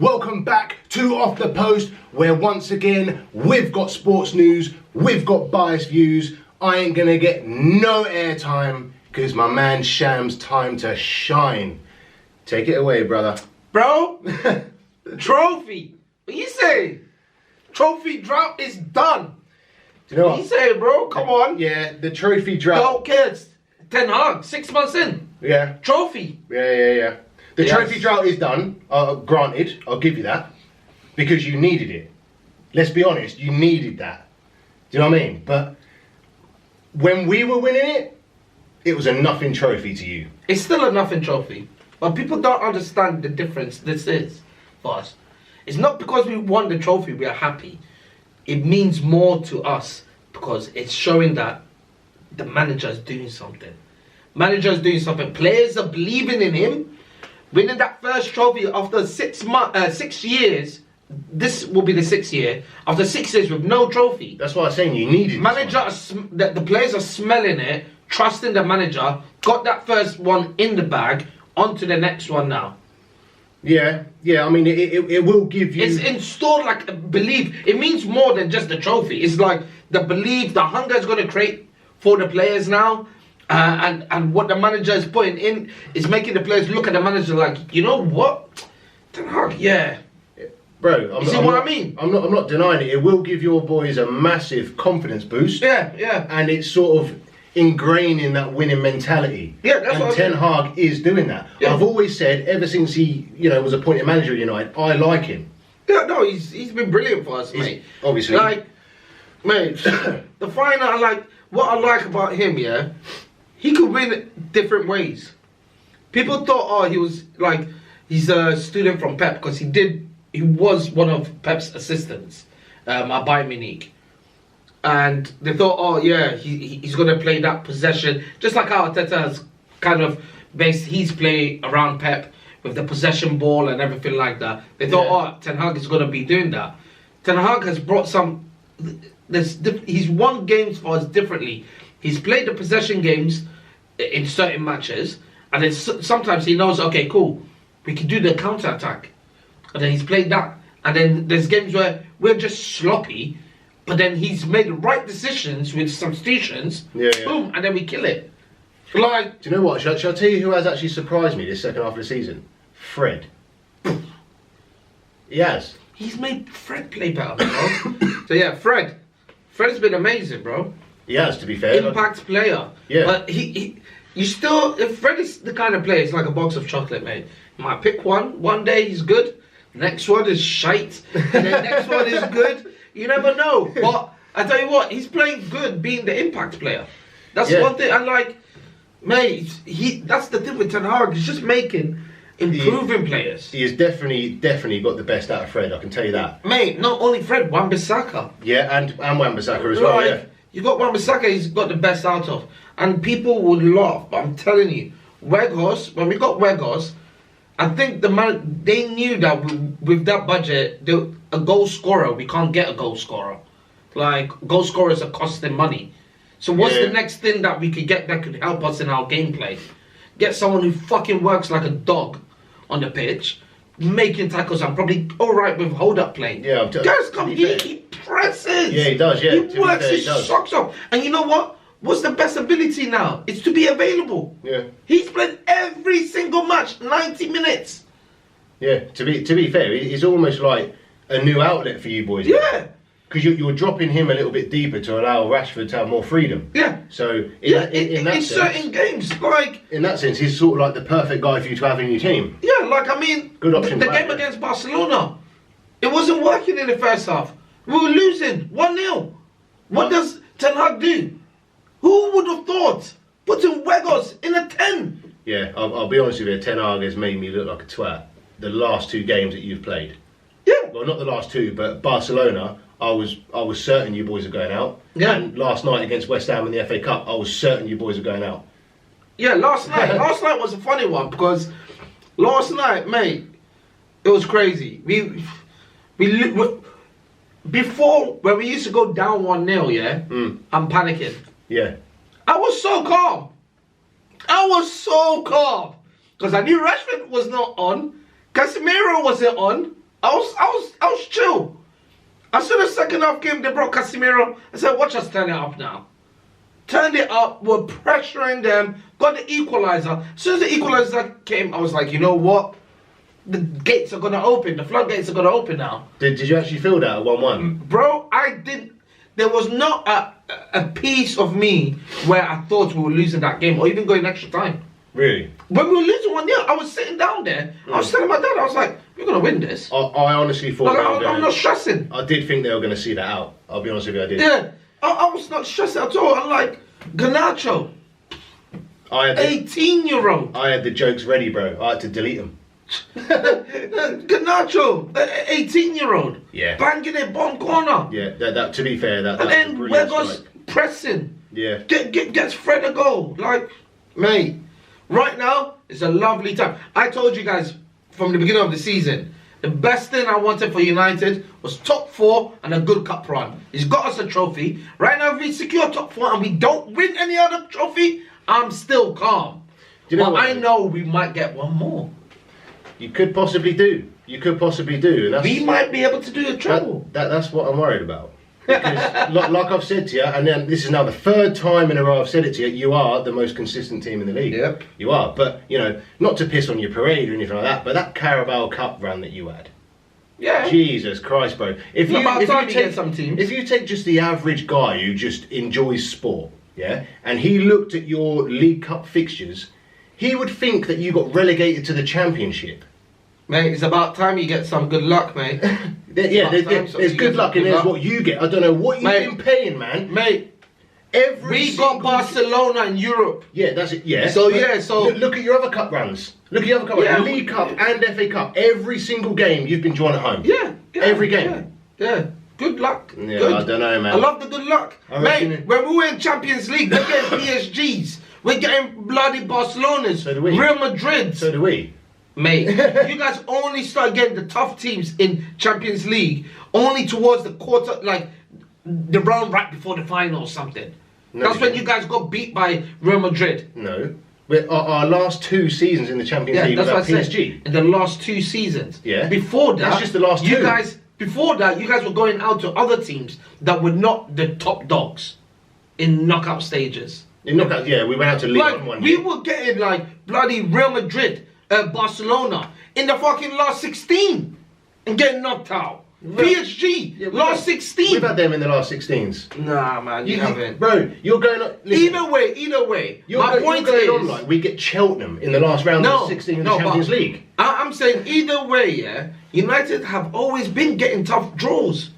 Welcome back to Off the Post, where once again we've got sports news, we've got biased views. I ain't gonna get no airtime because my man Sham's time to shine. Take it away, brother. Bro, trophy. What you say? Trophy drought is done. Do you know What you say, bro? Come on. Yeah, the trophy drought. Don't kids. Ten Hag, 6 months in. Yeah. Trophy. Yeah. The Yes. trophy drought is done. Granted, I'll give you that because you needed it. Let's be honest, you needed that. Do you know what I mean? But when we were winning it was a nothing trophy to you. It's still a nothing trophy. But people don't understand the difference this is for us. It's not because we won the trophy we are happy. It means more to us because it's showing that the manager is doing something. Manager is doing something. Players are believing in him. Winning that first trophy after 6 years, this will be the 6th year. After 6 years with no trophy. That's why I'm saying you needed Manager, the players are smelling it, trusting the manager, got that first one in the bag, on to the next one now. Yeah. I mean, it will give you. It's installed like a belief. It means more than just the trophy. It's like the belief, the hunger is going to create for the players now. And what the manager is putting in is making the players look at the manager like, you know what? Ten Hag, yeah. Bro, I mean? I'm not denying it. It will give your boys a massive confidence boost. Yeah. And it's sort of ingraining that winning mentality. Yeah, that's what Ten Hag is doing that. Yeah. I've always said, ever since he, was appointed manager at United, I like him. Yeah, no, he's been brilliant for us, mate. Obviously. Like, mate, the final, what I like about him, yeah, he could win different ways. People thought, he's a student from Pep because he was one of Pep's assistants at Bayern Munich. And they thought, he's going to play that possession, just like how Arteta has kind of based his play around Pep with the possession ball and everything like that. They thought, Ten Hag is going to be doing that. Ten Hag has brought he's won games for us differently. He's played the possession games in certain matches, and then sometimes he knows, okay, cool, we can do the counter attack, and then he's played that. And then there's games where we're just sloppy, but then he's made the right decisions with substitutions. Boom, and then we kill it. Like, do you know what? Shall I tell you who has actually surprised me this second half of the season? Fred. He has. He's made Fred play better, bro. So yeah, Fred's been amazing, bro. He has, to be fair. Impact player. Yeah. But if Fred is the kind of player, it's like a box of chocolate, mate. You might pick one day he's good, next one is shite, and then next one is good. You never know. But I tell you what, he's playing good being the impact player. That's one thing. And mate, that's the thing with Ten Hag. He's just improving players. He has definitely got the best out of Fred, I can tell you that. Mate, not only Fred, Wan-Bissaka. Yeah, and Wan-Bissaka as well, yeah. You got Wan-Bissaka, he's got the best out of. And people would laugh, but I'm telling you, Weghorst, when we got Weghorst, I think they knew that with that budget, a goal scorer, we can't get a goal scorer. Goal scorers are costing money. So what's the next thing that we could get that could help us in our gameplay? Get someone who fucking works like a dog on the pitch, making tackles and probably alright with hold-up play. Yeah, guys, he presses. Yeah, he does, yeah. He works his socks off. And you know what? What's the best ability now? It's to be available. Yeah. He's played every single match, 90 minutes. Yeah, to be fair, it's almost like a new outlet for you boys. Yeah. Because you're dropping him a little bit deeper to allow Rashford to have more freedom. Yeah. So in that sense, certain games, in that sense, he's sort of like the perfect guy for you to have in your team. Yeah, good option. The game against Barcelona, it wasn't working in the first half. We were losing 1-0. What does Ten Hag do? Who would have thought putting Weghorst in a 10? Yeah, I'll be honest with you. Ten Hag has made me look like a twat. The last 2 games that you've played. Yeah. Well, not the last 2, but Barcelona. I was certain you boys are going out. Yeah. And last night against West Ham in the FA Cup, I was certain you boys are going out. Yeah, last night was a funny one because last night, mate, it was crazy. We before when we used to go down 1-0, yeah, I'm panicking. Yeah. I was so calm. Because I knew Rashford was not on. Casemiro wasn't on. I was chill. As soon as second half came, they brought Casemiro. I said, watch us turn it up now. Turned it up, we're pressuring them, got the equaliser. As soon as the equaliser came, I was like, you know what? The gates are gonna open, the floodgates are gonna open now. Did you actually feel that at 1-1? Bro, I did. There was not a piece of me where I thought we were losing that game or even going extra time. Really? When we were losing 1-0, I was sitting down there. I was telling my dad, I was like, we're going to win this. I honestly thought I'm not stressing. I did think they were going to see that out. I'll be honest with you, I did. Yeah, I was not stressing at all. I'm like, Garnacho, 18-year-old. I had the jokes ready, bro. I had to delete them. Garnacho, 18-year-old. Yeah. Banging it, bottom corner. Yeah, that to be fair, that's and then a where brilliant goes strike. pressing. Yeah. Gets Fred a goal. Like, mate, right now, it's a lovely time. I told you guys from the beginning of the season, the best thing I wanted for United was top 4 and a good cup run. He's got us a trophy. Right now, if we secure top 4 and we don't win any other trophy, I'm still calm. Do you know but what? I know we might get one more. You could possibly do. You could possibly do. And that's, We might be able to do a treble. That's what I'm worried about. Because, like I've said to you, and then this is now the 3rd time in a row I've said it to you, you are the most consistent team in the league. Yep. You are. But, you know, not to piss on your parade or anything like that, but that Carabao Cup run that you had. Yeah. Jesus Christ, bro. If you take just the average guy who just enjoys sport, yeah, and he looked at your League Cup fixtures, he would think that you got relegated to the Championship. Mate, it's about time you get some good luck, mate. There's good luck and there's what you get. I don't know what you've been paying, man. Mate, we got Barcelona in Europe. Yeah, that's it. Yeah. So look at your other cup runs. Look at your other cup runs. League Cup and FA Cup. Every single game you've been drawn at home. Yeah. Every game. Yeah. Good luck. Yeah, good. I don't know, man. I love the good luck. Mate, when we were in Champions League, we're getting PSGs. We're getting bloody Barcelonas. So do we. Real Madrid. So do we. Mate, you guys only start getting the tough teams in Champions League only towards the quarter, like the round right before the final or something. No, that's when you guys got beat by Real Madrid. No. Our last 2 seasons in the Champions League that's without what I PSG. said. In the last 2 seasons. Yeah. Before that, that's just the last 2. Before that, you guys were going out to other teams that were not the top dogs in knockout stages. In knockout, yeah, we went out to League Like, one we year. were getting like bloody Real Madrid, Barcelona in the fucking last 16 and getting knocked out. PSG, last 16. We've had them in the last 16s. Nah, man, you haven't. Bro, you're going on... Listen, Either way. My point is... like, we get Cheltenham in the last round of the 16 of the Champions League. I'm saying either way, yeah, United have always been getting tough draws.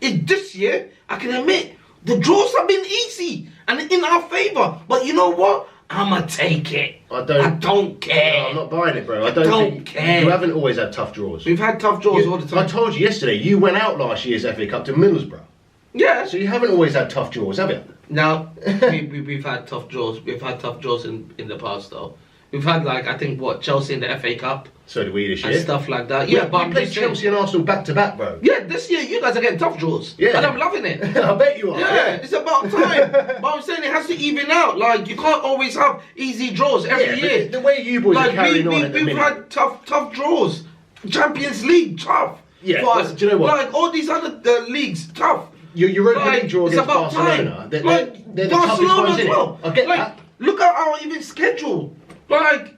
This year, I can admit, the draws have been easy and in our favour. But you know what? I'ma take it. I don't care. No, I'm not buying it, bro. I don't care. You haven't always had tough draws. We've had tough draws all the time. I told you yesterday, you went out last year's FA Cup to Middlesbrough. Yeah. So you haven't always had tough draws, have you? No, we've had tough draws. We've had tough draws in the past, though. We've had, like, I think, Chelsea in the FA Cup. So did we this year. And stuff like that. Yeah, but we played Chelsea and Arsenal back to back, bro. Yeah, this year you guys are getting tough draws. Yeah. And I'm loving it. I bet you are. Yeah, it's about time. But I'm saying it has to even out. Like, you can't always have easy draws every year. The way you boys are carrying on at the minute. We've had tough draws. Champions League, tough. Yeah, for us. do you know what? Like, all these other leagues, tough. Your Europa League draw against Time. Barcelona. They're the toughest Barcelona ones, as isn't well. it? I get that. Look at our even schedule. Like,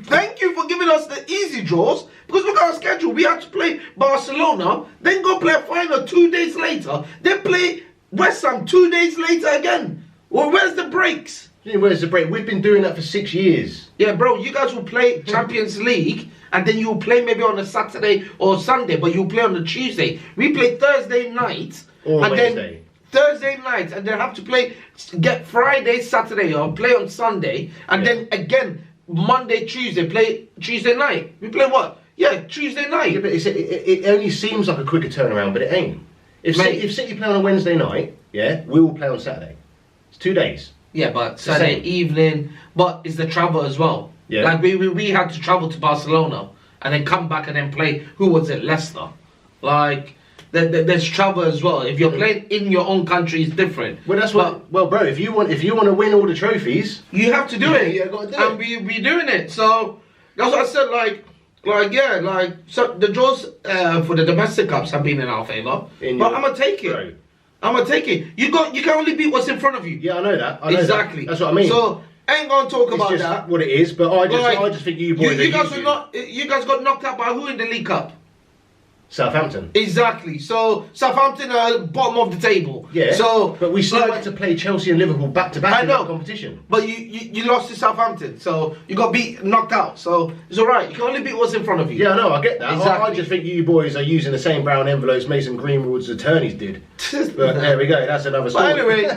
thank you for giving us the easy draws, because look at our schedule. We had to play Barcelona, then go play a final 2 days later, then play West Ham 2 days later again. Well, where's the breaks? Where's the break? We've been doing that for 6 years. Yeah, bro, you guys will play Champions League, and then you'll play maybe on a Saturday or Sunday, but you'll play on a Tuesday. We play Thursday night. Or and Wednesday. Then Thursday night, and then have to get Friday, Saturday, or play on Sunday, and then again Monday, Tuesday, play Tuesday night. We play what? Yeah, Tuesday night. Yeah, but it only seems like a quicker turnaround, but it ain't. If City play on a Wednesday night, yeah, we will play on Saturday. It's 2 days. Yeah, but Saturday evening, but it's the travel as well. Yeah. Like we had to travel to Barcelona and then come back and then play. Who was it? Leicester. Like. There's travel as well. If you're playing in your own country, it's different. Well, that's what. Well, bro, if you want to win all the trophies, you have to do it. You gotta do and it. we doing it. So that's what I said. Like, So the draws for the domestic cups have been in our favour. But I'm gonna take it. Right. I'm gonna take it. You can only beat what's in front of you. Yeah, I know that. I know exactly. That. That's what I mean. So ain't gonna talk about just that. what it is, but I just think you boys you guys got knocked out by who in the League Cup? Southampton. Exactly. So Southampton are bottom of the table. Yeah. So, but we still had to play Chelsea and Liverpool back to back in that competition. But you lost to Southampton, so you got knocked out. So it's all right. You can only beat what's in front of you. Yeah, I know. I get that. Exactly. I just think you boys are using the same brown envelopes Mason Greenwood's attorneys did. But there we go. That's another story. But anyway,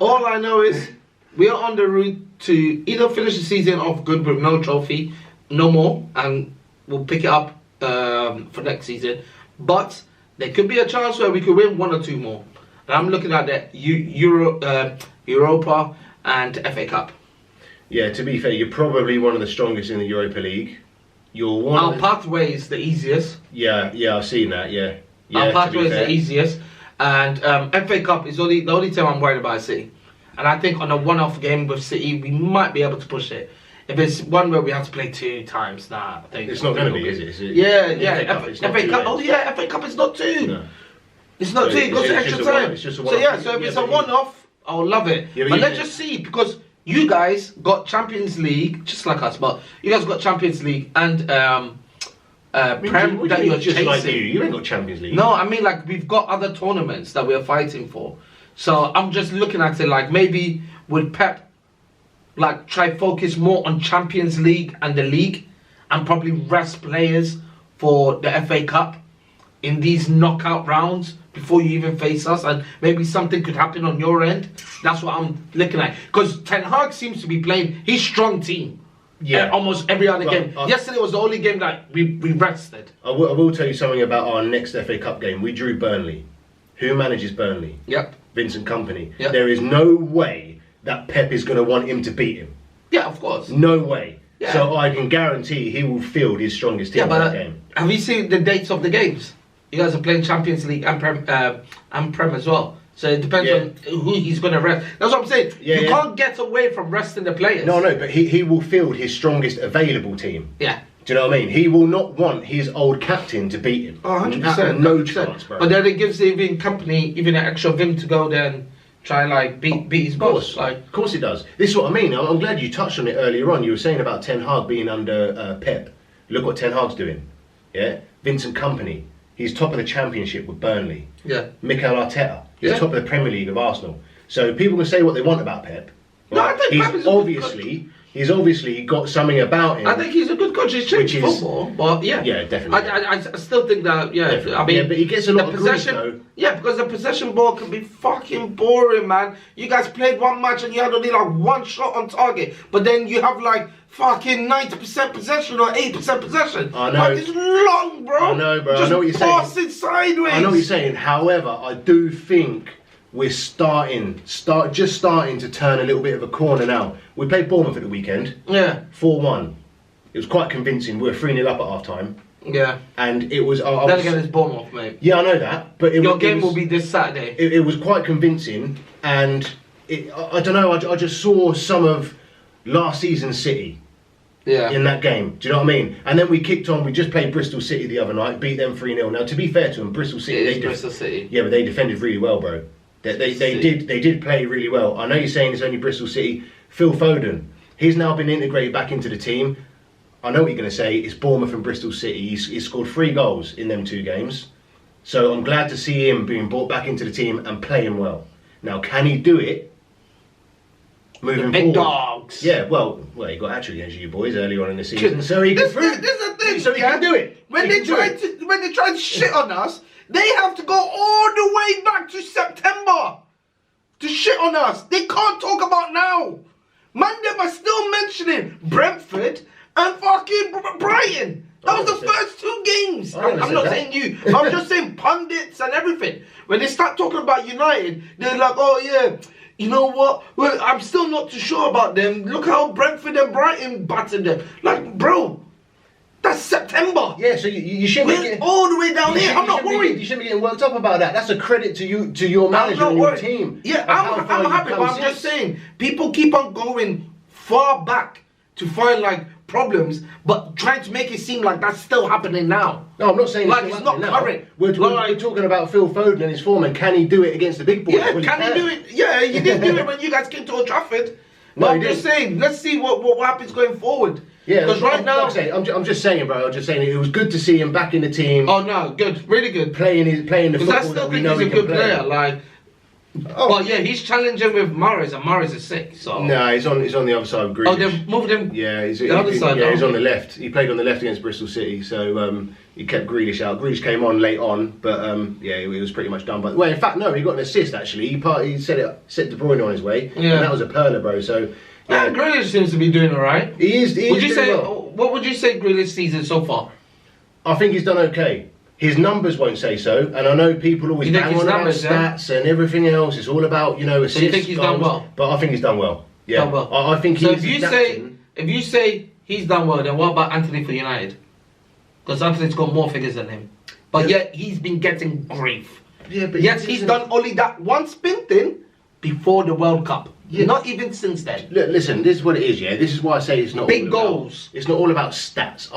all I know is we are on the route to either finish the season off good with no trophy, no more, and we'll pick it up for next season. But there could be a chance where we could win 1 or 2 more. And I'm looking at the Europa and FA Cup. Yeah, to be fair, you're probably one of the strongest in the Europa League. Our pathway is the easiest. Yeah, I've seen that. Yeah, our pathway is the easiest, and FA Cup is the only time I'm worried about City. And I think on a one-off game with City, we might be able to push it. If it's one where we have to play 2 times, I think it's not going to be, is it? Yeah. FA Cup. Oh yeah, FA Cup is not 2. No. It's not 2. It goes to extra time. So if it's a one-off, I'll love it. Yeah, but let's just see, because you guys got Champions League, just like us, but you guys got Champions League and Prem that you're just chasing. Like you ain't got Champions League. No, I mean like we've got other tournaments that we're fighting for. So I'm just looking at it like maybe would Pep try focus more on Champions League and the league, and probably rest players for the FA Cup in these knockout rounds before you even face us, and maybe something could happen on your end. That's what I'm looking at, because Ten Hag seems to be playing his strong team. Yeah, almost every other game. Yesterday was the only game that we rested. I will tell you something about our next FA Cup game. We drew Burnley. Who manages Burnley? Yep. Vincent Kompany. Yep. There is no way that Pep is going to want him to beat him. Yeah, of course. No way. Yeah. So I can guarantee he will field his strongest team in that game. Have you seen the dates of the games? You guys are playing Champions League and Prem as well. So it depends on who he's going to rest. That's what I'm saying. You can't get away from resting the players. No, but he will field his strongest available team. Yeah. Do you know what I mean? He will not want his old captain to beat him. Oh, 100%. No chance, bro. But then it gives even Kompany even an extra vim to go there and try beat his boss. Of course it does. This is what I mean. I'm glad you touched on it earlier on. You were saying about Ten Hag being under Pep. Look what Ten Hag's doing. Yeah, Vincent Kompany. He's top of the Championship with Burnley. Yeah. Mikel Arteta. He's top of the Premier League of Arsenal. So people can say what they want about Pep. Right? No, I think Pep is he's obviously got something about him. I think he's a good coach. He's changed football, but yeah, definitely. I still think that definitely. I mean, but he gets a lot of possession. Though. Yeah, because the possession ball can be fucking boring, man. You guys played one match and you had only 1 shot on target, but then you have fucking 90% possession or 8% possession. I know. It's long, bro. I know, bro. Just I know what you're saying. passing sideways. I know what you're saying. However, I do think we're just starting to turn a little bit of a corner now. We played Bournemouth at the weekend. Yeah. 4-1. It was quite convincing. We were 3-0 up at half time. Yeah. And it was... Then again, it's Bournemouth, mate. Yeah, I know that. But your game will be this Saturday. It was quite convincing. And I don't know, I just saw some of last season's City. Yeah. In that game. Do you know what I mean? And then we kicked on. We just played Bristol City the other night. Beat them 3-0. Now, to be fair to them, Bristol City... Bristol City. Yeah, but they defended really well, bro. They did play really well. I know you're saying it's only Bristol City. Phil Foden, he's now been integrated back into the team. I know what you're going to say. It's Bournemouth and Bristol City. He's scored 3 goals in them 2 games. So I'm glad to see him being brought back into the team and playing well. Now, can he do it moving big forward? Dogs. Yeah, well, he got actually against you boys earlier on in the season, so he can This is the thing. So he can do it. When they tried to shit on us, they have to go all the way back to September to shit on us. They can't talk about now. Man, they are still mentioning Brentford and fucking Brighton. That was the first 2 games. I'm not saying you. I'm just saying pundits and everything. When they start talking about United, they're like, oh yeah, you know what? Well, I'm still not too sure about them. Look how Brentford and Brighton battered them. Like, bro, that's September. Yeah, so you shouldn't be all the way down here. I'm not worried. You shouldn't be getting worked up about that. That's a credit to you, to your manager and your team. Yeah, I'm happy, but I'm just saying, people keep on going far back to find problems, but trying to make it seem like that's still happening now. No, I'm not saying like it's not now. current. We're talking about Phil Foden and his form, and can he do it against the big boys? Yeah, can he do it? Yeah, he didn't do it when you guys came to Old Trafford. No, I'm just saying, let's see what happens going forward. Yeah, because right now, I'm just saying, bro. I'm just saying it was good to see him back in the team. Oh no, good, really good. Playing the football I still that we think know he's a he can good play. player. Like, but yeah, he's challenging with Mahrez, and Mahrez is sick. So no, he's on the other side of Grealish. oh, they've moved him. Yeah, he's the other side. Yeah, he's on the left. He played on the left against Bristol City, so he kept Grealish out. Grealish came on late on, but yeah, he was pretty much done. But well, in fact, no, he got an assist actually. He set De Bruyne on his way, and that was a perler, bro. So. Yeah, Grealish seems to be doing alright. He is. Would you say well. what would you say Grealish season so far? I think he's done okay. His numbers won't say so, and I know people always bang on about stats and everything else. It's all about assists. So you think he's done well? But I think he's done well. Yeah, done well. I think so. He's if you say he's done well, then what about Anthony for United? Because Anthony's got more figures than him, but yet he's been getting grief. Yeah, but yet he's done only that one spin thing before the World Cup. Yeah. Not even since then. Look, listen, this is what it is, yeah? This is why I say it's not big goals. It's not all about stats.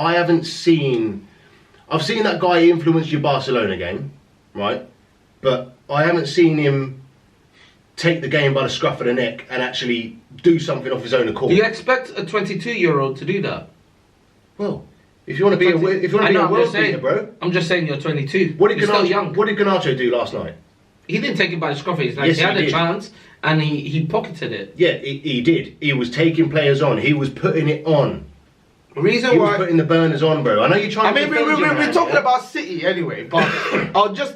I've seen that guy influence your Barcelona game, right? But I haven't seen him take the game by the scruff of the neck and actually do something off his own accord. Do you expect a 22-year-old to do that? Well, if you want to be a world beater, bro. I'm just saying you're 22. You're still young. What did Garnacho do last night? He didn't take it by the scruff of his neck. He had a chance and he pocketed it. Yeah, he did. He was taking players on. He was putting it on. He was putting the burners on, bro. I know you're trying to we're talking about City anyway, but I'll just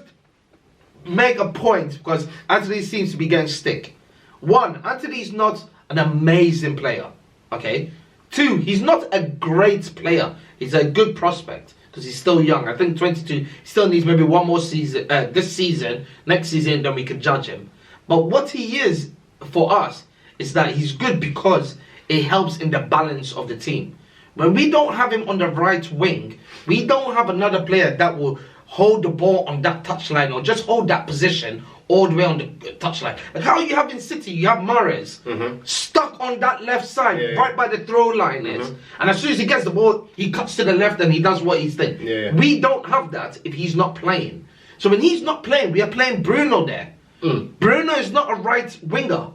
make a point because Anthony seems to be getting stick. One, Anthony's not an amazing player, okay? Two, he's not a great player. He's a good prospect because he's still young. I think 22. He still needs maybe one more season. This season, next season, then we can judge him. But what he is for us is that he's good because it helps in the balance of the team. When we don't have him on the right wing, we don't have another player that will hold the ball on that touchline or just hold that position all the way on the touchline. Like how you have in City, you have Mahrez stuck on that left side, right by the throw line is. And as soon as he gets the ball, he cuts to the left and he does what he's doing. We don't have that if he's not playing. So when he's not playing, we are playing Bruno there. Bruno is not a right winger.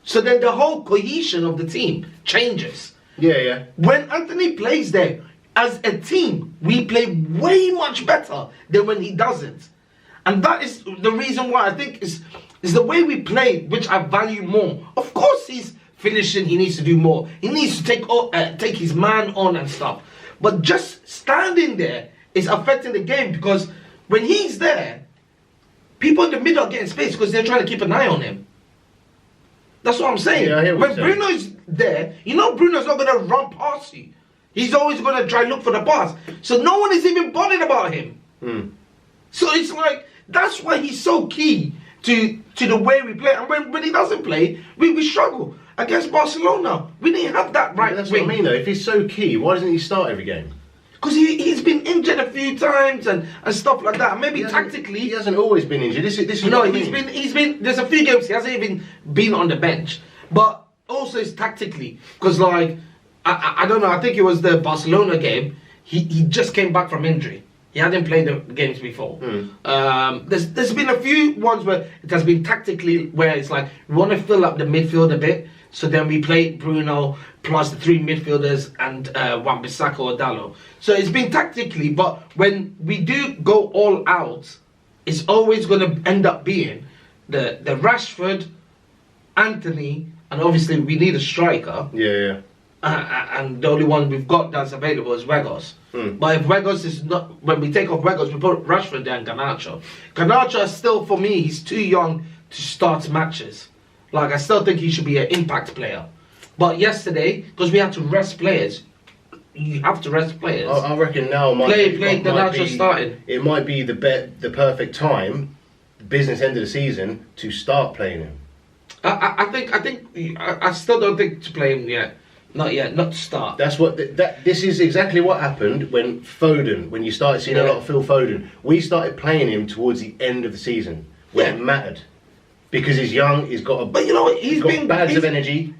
So then the whole cohesion of the team changes. When Anthony plays there, as a team, we play way much better than when he doesn't. And that is the reason why I think is the way we play, which I value more. Of course he's finishing, he needs to do more. He needs to take his man on and stuff. But just standing there is affecting the game because when he's there, people in the middle are getting space because they're trying to keep an eye on him. That's what I'm saying. When Bruno's there, you know Bruno's not going to run past you. He's always going to try look for the pass. So no one is even bothered about him. So it's like, that's why he's so key to the way we play. And when he doesn't play, we struggle. Against Barcelona, we didn't have that right wing. That's what I mean though. If he's so key, why doesn't he start every game? Because he's been injured a few times and stuff like that. Maybe tactically, he hasn't always been injured. This is no, he's been. There's a few games he hasn't even been on the bench. But also it's tactically because like I don't know. I think it was the Barcelona game. He just came back from injury. He hadn't played the games before. There's been a few ones where it has been tactically where it's like we want to fill up the midfield a bit. So then we play Bruno plus the three midfielders and Wan-Bissaka or Dalot. So it's been tactically, but when we do go all out, it's always going to end up being the Rashford, Anthony, and obviously we need a striker. And the only one we've got that's available is Weghorst. But if Weghorst is not, when we take off Weghorst, we put Rashford there and Garnacho. Garnacho still, for me, he's too young to start matches. Like, I still think he should be an impact player. But yesterday, because we had to rest players, you have to rest players. I reckon now starting. It might be the perfect time, business end of the season, to start playing him. I still don't think to play him yet. Not yet, not to start. That's what this is exactly what happened when you started seeing a lot of Phil Foden. We started playing him towards the end of the season when it mattered. Because he's young, he's got a. But you know what? He's got bags of energy.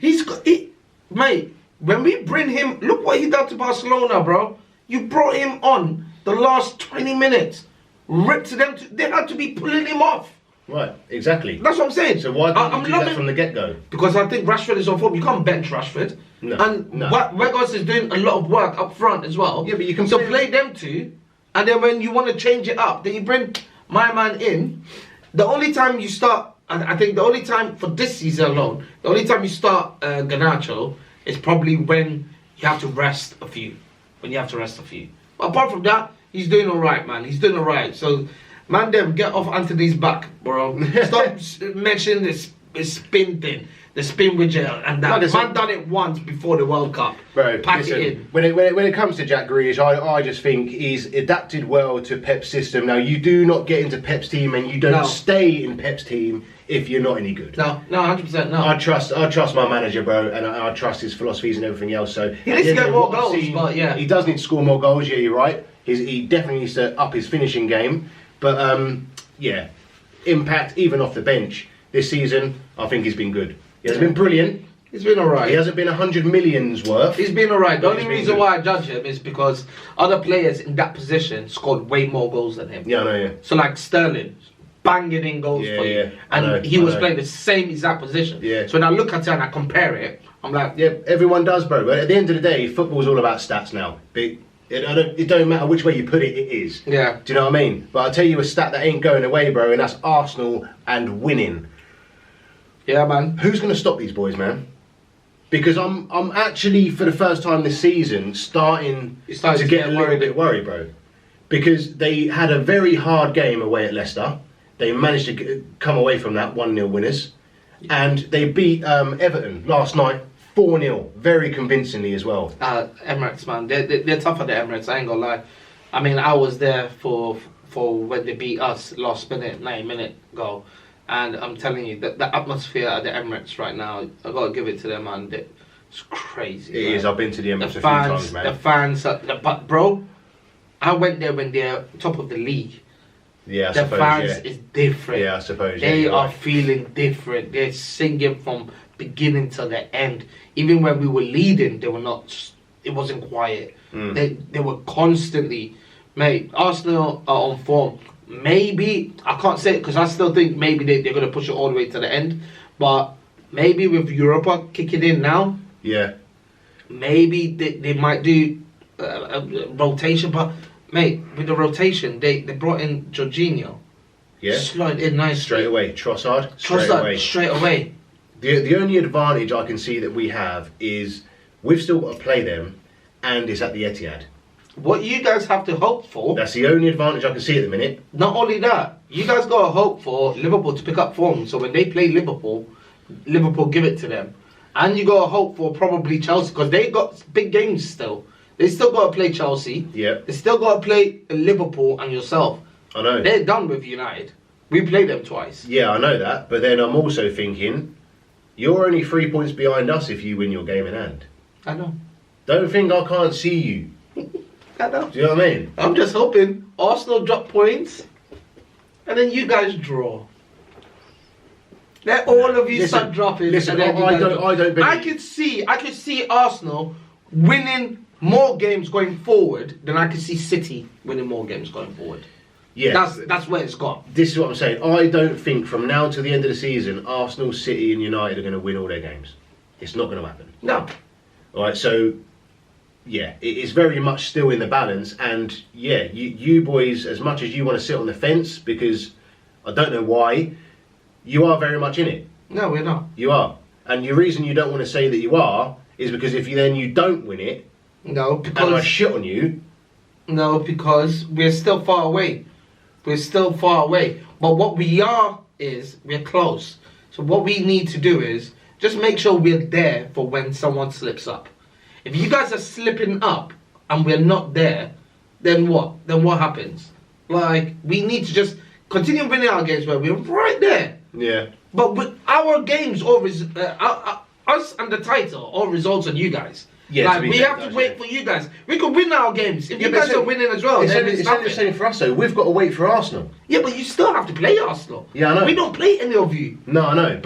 Mate, when we bring him, look what he done to Barcelona, bro. You brought him on the last 20 minutes, ripped to them. They had to be pulling him off. Right, exactly. That's what I'm saying. So why didn't you do that from the get-go? Because I think Rashford is on form. You can't bench Rashford. No. And Weghorst is doing a lot of work up front as well. Yeah, but you can play them two, and then when you want to change it up, then you bring my man in. The only time you start, and I think the only time for this season alone, the only time you start Garnacho is probably when you have to rest a few. When you have to rest a few. But apart from that, he's doing all right, man. He's doing all right. So, man, them get off Anthony's back, bro. Stop mentioning this spin thing, the spin widget, and that. Man done it once before the World Cup. Bro, Pack listen, it in. When it comes to Jack Grealish, I just think he's adapted well to Pep's system. Now, you do not get into Pep's team, and you don't stay in Pep's team if you're not any good. No, 100% no. I trust my manager, bro, and I trust his philosophies and everything else. So he needs to get more goals, but yeah, he does need to score more goals. Yeah, you're right. He definitely needs to up his finishing game. But yeah, impact even off the bench this season, I think he's been good. He hasn't been brilliant. He's been alright. He hasn't been 100 millions worth. He's been alright. The only reason why I judge him is because other players in that position scored way more goals than him. Yeah, I know. Yeah. So like Sterling, banging in goals for you, and he was playing the same exact position. Yeah. So when I look at it and I compare it, I'm like, yeah, everyone does, bro. But at the end of the day, football's all about stats now. It don't matter which way you put it, it is. Yeah. Do you know what I mean? But I'll tell you a stat that ain't going away, bro, and that's Arsenal and winning. Yeah, man. Who's going to stop these boys, man? Because I'm actually, for the first time this season, starting to get a little bit worried, bro. Because they had a very hard game away at Leicester. They managed to come away from that 1-0 winners. And they beat Everton last night 4-0, very convincingly as well. Emirates, man. They're tough at the Emirates, I ain't gonna lie. I mean, I was there for when they beat us last minute, 90-minute goal. And I'm telling you, the atmosphere at the Emirates right now, I gotta give it to them, man. It's crazy. It is. I've been to the Emirates a few times, man. The fans, but bro, I went there when they're top of the league. Yeah, I the suppose, fans is different. Yeah, I suppose. They are feeling different. They're singing from beginning to the end. Even when we were leading, they were not. It wasn't quiet. They were constantly, mate. Arsenal are on form. Maybe I can't say it because I still think maybe they're gonna push it all the way to the end. But maybe with Europa kicking in now, yeah, maybe they might do a rotation. But mate, with the rotation, they brought in Jorginho. Yeah, slide in nice straight away. Trossard straight away. The only advantage I can see that we have is we've still got to play them, and it's at the Etihad. What you guys have to hope for... That's the only advantage I can see at the minute. Not only that, you guys got to hope for Liverpool to pick up form. So when they play Liverpool give it to them. And you got to hope for probably Chelsea, because they got big games still. They still got to play Chelsea. Yeah. They still got to play Liverpool and yourself. I know. They're done with United. We played them twice. Yeah, I know that. But then I'm also thinking, you're only 3 points behind us if you win your game in hand. I know. Don't think I can't see you. I know. Do you know what I mean? I'm just hoping Arsenal drop points and then you guys draw. Let all of you start dropping. Listen, and then I don't believe. I could see Arsenal winning more games going forward than I could see City winning more games going forward. Yeah, that's where it's got. This is what I'm saying. I don't think from now to the end of the season, Arsenal, City, and United are going to win all their games. It's not going to happen. No. All right, so yeah, it's very much still in the balance. And yeah, you boys, as much as you want to sit on the fence, because I don't know why, you are very much in it. No, we're not. You are, and the reason you don't want to say that you are is because if you don't win it, no, because and I shit on you. No, because we're still far away. We're still far away. But what we are is we're close. So what we need to do is just make sure we're there for when someone slips up. If you guys are slipping up and we're not there, then what? Then what happens? Like, we need to just continue winning our games where we're right there. Yeah. But with our games, us and the title, all results on you guys. Yeah, like, we have to wait for you guys. We could win our games. If you guys are winning as well, it's then only the same for us though. We've got to wait for Arsenal. Yeah, but you still have to play Arsenal. Yeah, I know. We don't play any of you. No, I know.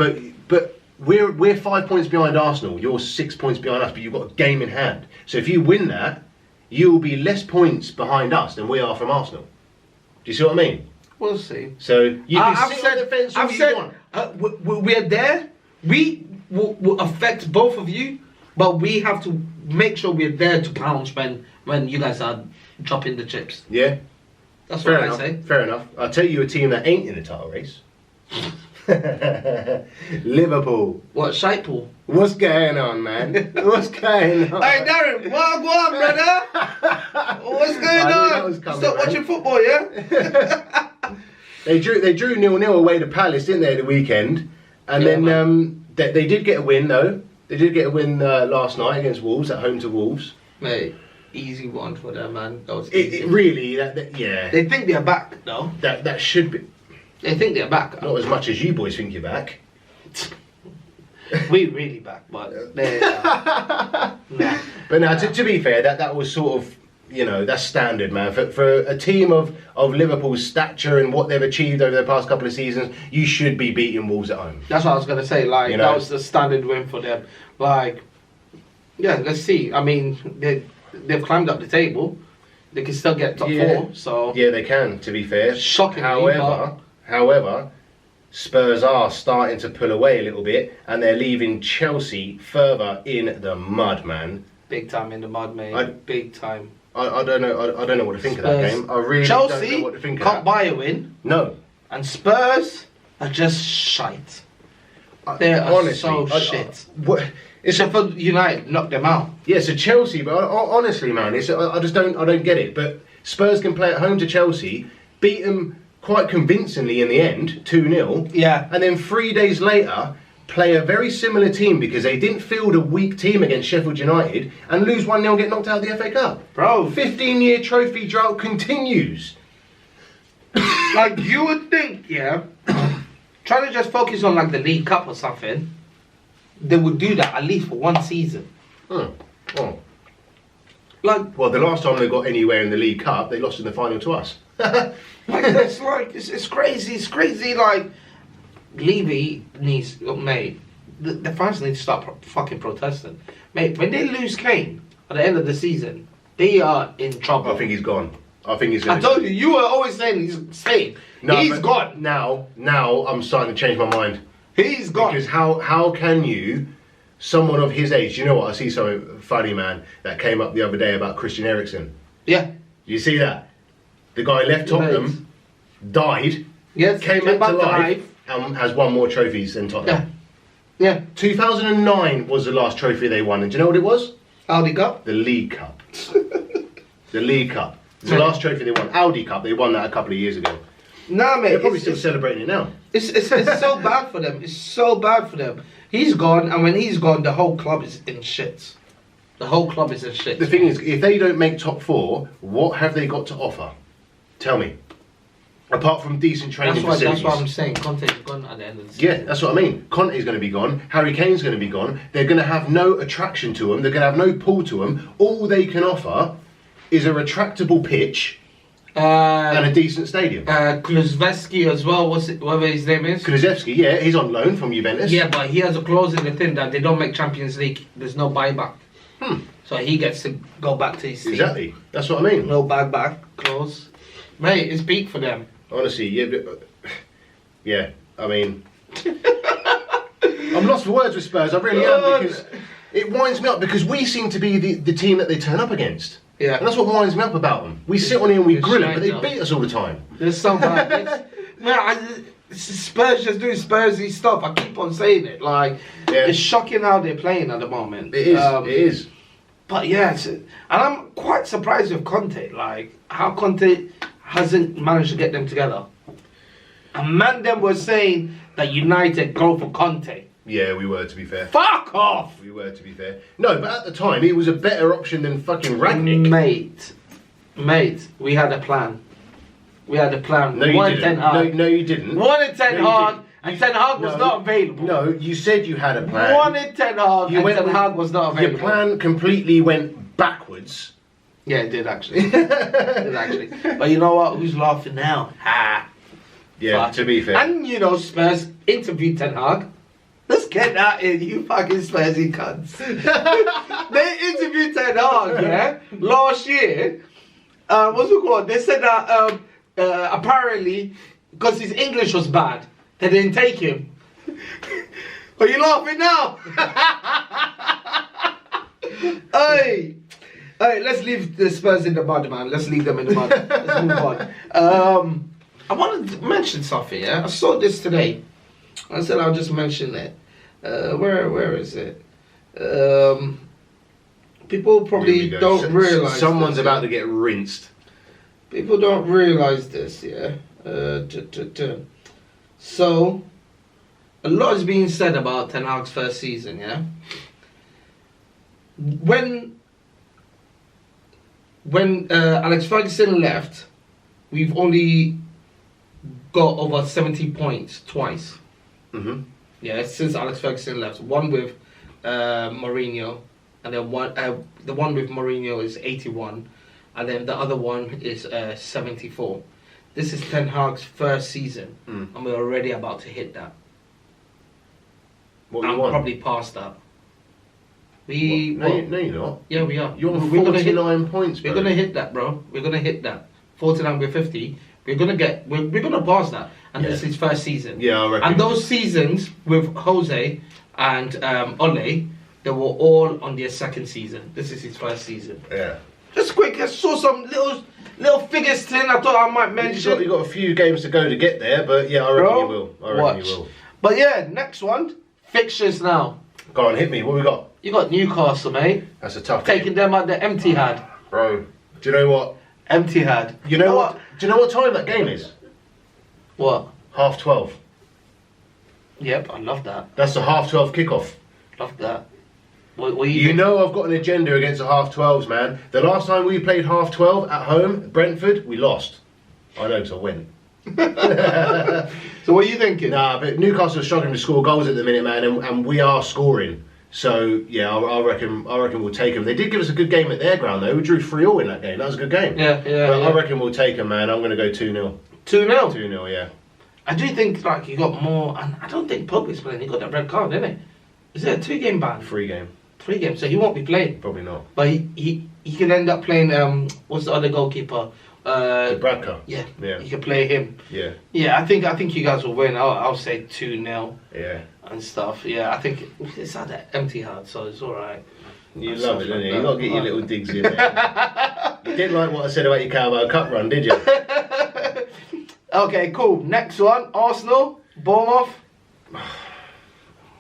But we're 5 points behind Arsenal. You're 6 points behind us, but you've got a game in hand. So if you win that, you'll be less points behind us than we are from Arsenal. Do you see what I mean? We'll see. So you can sit on the fence all you want. We're there. We will affect both of you, but we have to make sure we're there to pounce when you guys are dropping the chips. Yeah. That's Fair what enough. I say. Fair enough. I'll tell you a team that ain't in the title race. Liverpool. What, Shitepool? What's going on, man? What's going on? Hey, Darren, what on, brother? What's going I knew that on? was coming, Stop man. watching football, yeah? They drew 0-0 away to Palace, didn't they, the weekend? And Yeah, then they did get a win, though. They did get a win last night against Wolves, at home to Wolves. Mate, easy one for them, man. That was It easy. really, yeah. They think they're back, though. That should be. They think they're back. Not as much as you boys think you're back. We really back, but they're nah. But now, to be fair, that was sort of, that's standard, man. For a team of Liverpool's stature and what they've achieved over the past couple of seasons, you should be beating Wolves at home. That's what I was gonna say. Like You know? that was the standard win for them. Like, yeah, let's see. I mean, they've climbed up the table. They can still get top four. So Yeah, they can, to be fair. Shockingly, However, Spurs are starting to pull away a little bit, and they're leaving Chelsea further in the mud, man. big time in the mud, mate. Big time. I don't know. I don't know what to think of that Spurs. game. I really Chelsea don't know what to think of can't that. buy a win, No, and Spurs are just shite. They are honestly, so shit. What? It's Except for United, knocked them out. Yeah, so Chelsea, but honestly, man, I just don't get it. But Spurs can play at home to Chelsea, beat them quite convincingly in the end, 2-0. Yeah. And then 3 days later, play a very similar team because they didn't field a weak team against Sheffield United and lose 1-0 and get knocked out of the FA Cup. Bro. 15-year trophy drought continues. Like, you would think, yeah, trying to just focus on, like, the League Cup or something, they would do that at least for one season. Oh. Like, Well, the last time they got anywhere in the League Cup, they lost in the final to us. it's crazy. It's crazy. Like, Levy needs, mate, the fans need to start fucking protesting. Mate, when they lose Kane at the end of the season, they are in trouble. I think he's gone. I think he's. I told you, you were always saying he's staying. He's but gone. Now I'm starting to change my mind. He's gone. Because how can you, someone of his age, you know what, I see something funny, man, that came up the other day about Christian Eriksen. Yeah. You see that? The guy left Tottenham, died, Yes. came back to life, and has won more trophies than Tottenham. Yeah. 2009 was the last trophy they won, and do you know what it was? Audi Cup. The League Cup. The League Cup. It's the last trophy they won. Audi Cup, they won that a couple of years ago. Nah, mate. They're probably still celebrating it now. It's so bad for them. It's so bad for them. He's gone, and when he's gone, the whole club is in shit. The whole club is in shit. The thing is, if they don't make top four, what have they got to offer? Tell me. Apart from decent training facilities. That's what I'm saying. Conte's gone at the end of the season. Yeah, that's what I mean. Conte's going to be gone. Harry Kane's going to be gone. They're going to have no attraction to them. They're going to have no pull to them. All they can offer is a retractable pitch and a decent stadium. Kulusevski as well, whatever his name is. Kulusevski, yeah, he's on loan from Juventus. Yeah, but he has a clause in the thing that they don't make Champions League. There's no buyback. So he gets to go back to his team. Exactly. That's what I mean. No buyback clause. Mate, it's peak for them. Honestly, yeah, yeah. I mean, I'm lost for words with Spurs. I really am, because it winds me up because we seem to be the team that they turn up against. Yeah. And that's what winds me up about them. We sit on here and we It's grill them, shite, but they though. beat us all the time. There's so bad. Spurs just doing Spursy stuff. I keep on saying it. Like, it's shocking how they're playing at the moment. It is. It is. But yeah, and I'm quite surprised with Conte. Like, how Conte hasn't managed to get them together. And man, them were saying that United go for Conte. Yeah, we were, to be fair. Fuck off! We were, to be fair. No, but at the time, he was a better option than fucking Rangnick. Mate, we had a plan. We had a plan. No, you didn't. No, you didn't. Wanted Ten No, you Hag, didn't. and Ten Hag was not available. No, you said you had a plan. Wanted Ten Hag, and Ten Hag was not available. Your plan completely went backwards. Yeah, it did actually. But you know what? Who's laughing now? Ha! Yeah, Fuck. to be fair. And you know, Spurs interviewed Ten Hag. Let's get that in, you fucking Spursy cunts. They interviewed Ten Hag, yeah, last year. What's it called? They said that apparently, because his English was bad, they didn't take him. Are you laughing now? Hey, let's leave the Spurs in the mud, man. Let's leave them in the mud. Let's move on. I wanted to mention something, yeah? I saw this today. I said I'll just mention it. Where is it? People probably don't realise. Someone's about to get rinsed. People don't realise this, yeah? So, a lot is being said about Ten Hag's first season, yeah? When Alex Ferguson left, we've only got over 70 points twice. Mm-hmm. Yeah, since Alex Ferguson left. One with Mourinho, and then the one with Mourinho is 81, and then the other one is 74. This is Ten Hag's first season, and we're already about to hit that. What I'm you want? probably past that. No, you're not. Yeah, we are. You're on We're gonna 49 points, bro. We're gonna hit that, bro. We're gonna hit that. 49 with 50. We're gonna pass that, and this is his first season. Yeah, I reckon. And those seasons with Jose and Ole, they were all on their second season. This is his first season. Yeah. Just quick, I saw some little figures thing. I thought I might mention. You got a few games to go to get there, but yeah, I reckon you will. I reckon you will. But yeah, next one, fixtures now. Go on, hit me. What we got? You got Newcastle, mate. That's a tough Taking them at the empty had. Bro, do you know what? Empty had. You know what? Do you know what time that game is? What? 12:30. Yep, I love that. That's the 12:30 kickoff. Love that. What You know I've got an agenda against the 12:30s, man. The last time we played 12:30 at home, Brentford, we lost. I know, because I win. So what are you thinking? Nah, but Newcastle are struggling to score goals at the minute, man, and we are scoring. So yeah, I reckon we'll take them. They did give us a good game at their ground though. We drew 3-3 in that game. That was a good game. Yeah. But I reckon we'll take them, man. I'm going to go 2-0. 2-0? 2-0, yeah. I do think like you got more, and I don't think Pogba's playing. He got that red card, didn't he? Is it a 2-game ban? 3 game. 3 games, so he won't be playing. Probably not. But he could end up playing. What's the other goalkeeper? Dubravka. Yeah. Yeah. You could play him. Yeah. Yeah, I think you guys will win. I'll say 2-0 Yeah. and stuff. Yeah, I think it's at the empty hard, so it's all right. You love it, don't you? You got to get your little digs in there. You didn't like what I said about your Carabao Cup run, did you? Okay, cool. Next one, Arsenal, Bournemouth.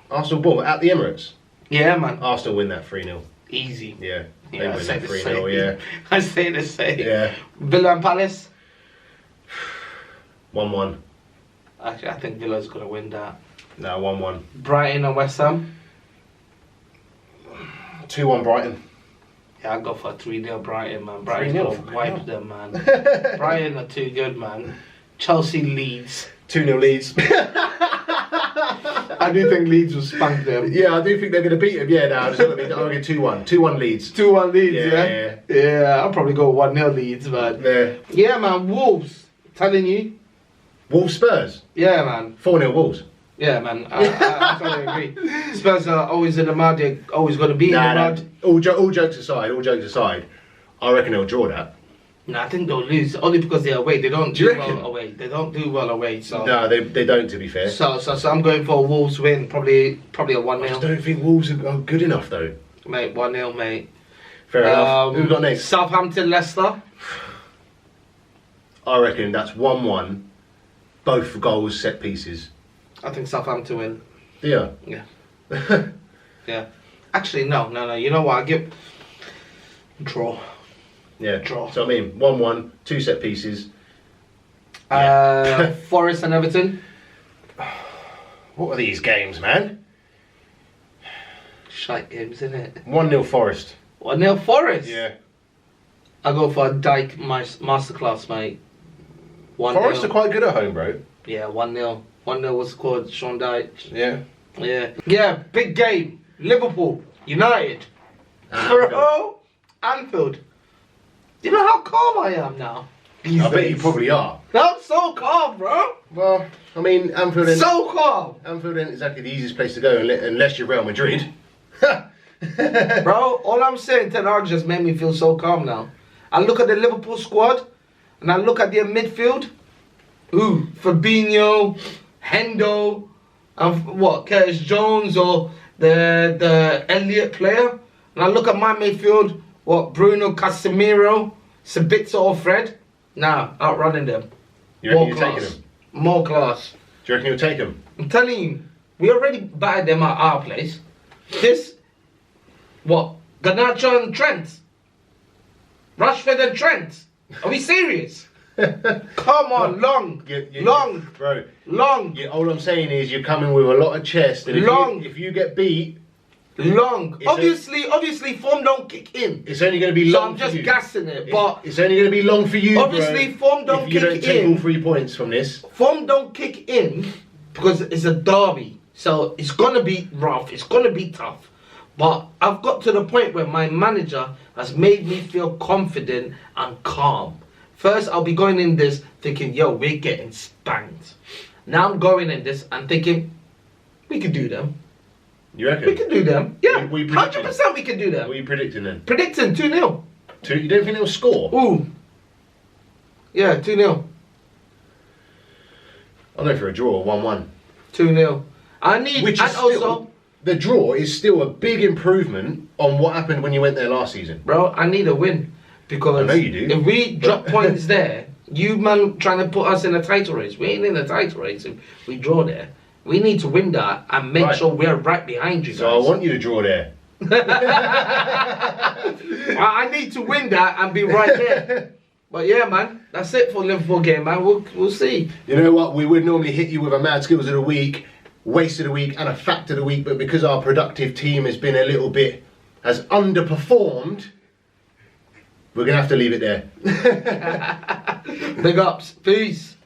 Arsenal ball at the Emirates. Yeah, man. Arsenal win that 3-0. Easy. Yeah. They Yeah, I win say that the 3-0, same. yeah. I say the same. Yeah. Villa and Palace. 1-1. Actually, I think Villa's gonna win that. No, 1-1. Brighton and West Ham. 2-1 Brighton. Yeah, I'll go for 3-0 Brighton, man. Brighton's 3-0, gonna wipe them, man. Brighton are too good, man. Chelsea, Leeds. 2-0 Leeds. I do think Leeds will spank them. Yeah, I do think they're going to beat them. Yeah, no, I'm going to 2-1. 2-1 Leeds. 2-1 Leeds, Yeah. Yeah, I'll probably go 1-0 Leeds, man. Yeah. Yeah, man, Wolves. Telling you. Wolves Spurs. Yeah, man. 4-0 Wolves. Yeah, man. I totally agree. Spurs are always in the mud. They're always going to be in the mud. All jokes aside, I reckon they'll draw that. No, I think they'll lose only because they're away. They don't do reckon? well away. They don't do well away. So No, they don't, to be fair. So I'm going for a Wolves win. Probably a I just 1-0. don't think Wolves are good enough, though. Mate, 1-0, mate. Fair enough. Who we got next? Southampton, Leicester. I reckon that's 1-1. Both goals, set pieces. I think Southampton win. Yeah. Yeah. Yeah. Actually, no. You know what? I give draw. Yeah. Draw. So I mean, 1-1, 2 set pieces. Forest and Everton. What are these games, man? Shite games, isn't it? 1-0 Forest. 1-0 Forest. Yeah. I go for a Dyke masterclass, mate. 1-0. Forest are quite good at home, bro. Yeah, 1-0. 1-0 was scored. Sean Dyche. Yeah. Yeah, big game. Liverpool, United. Bro, Anfield. Do you know how calm I am now? these I bet days. you probably are. I'm so calm, bro. Well, I mean, Anfield ain't, So calm. Anfield ain't exactly the easiest place to go unless you're Real Madrid. Bro, all I'm saying, Ten Hag just made me feel so calm now. I look at the Liverpool squad, and I look at their midfield. Ooh, Fabinho, Hendo, and what, Curtis Jones or the Elliott player. And I look at my midfield, what, Bruno, Casemiro, Sabitzer or Fred. Nah, outrunning them. You reckon More you're class. taking them? More class. Do you reckon you'll take them? I'm telling you, we already battered them at our place. This, what, Garnacho and Trent? Rashford and Trent? Are we serious? Come on, long, long, bro. long, All I'm saying is you're coming with a lot of chest, and if you get beat, long. Obviously, form don't kick in. it's only going to be So long. I'm just for you. gassing it, but It's only going to be long for you. obviously bro, form don't if you don't kick take in. all 3 points from this. Form don't kick in because it's a derby. So it's gonna be rough. It's gonna be tough. But I've got to the point where my manager has made me feel confident and calm. First, I'll be going in this thinking, yo, we're getting spanked. Now I'm going in this and thinking, we could do them. You reckon? We could do them. Yeah, We predicting. 100% we could do them. What are you predicting then? Predicting 2-0. You don't think they'll score? Ooh. Yeah, 2-0. I'll go for a draw, 1-1. 2-0. I need, Which and is also, still, the draw is still a big improvement on what happened when you went there last season. bro, I need a win. Because I know you do. if we drop points there, you man trying to put us in a title race. We ain't in a title race if we draw there. We need to win that and make sure we're right behind you guys. So I want you to draw there. I need to win that and be right there. But yeah, man, that's it for Liverpool game, man. We'll see. You know what? We would normally hit you with a mad skills of the week, waste of the week, and a fact of the week. But because our productive team has underperformed, we're gonna have to leave it there. Big ups. Peace.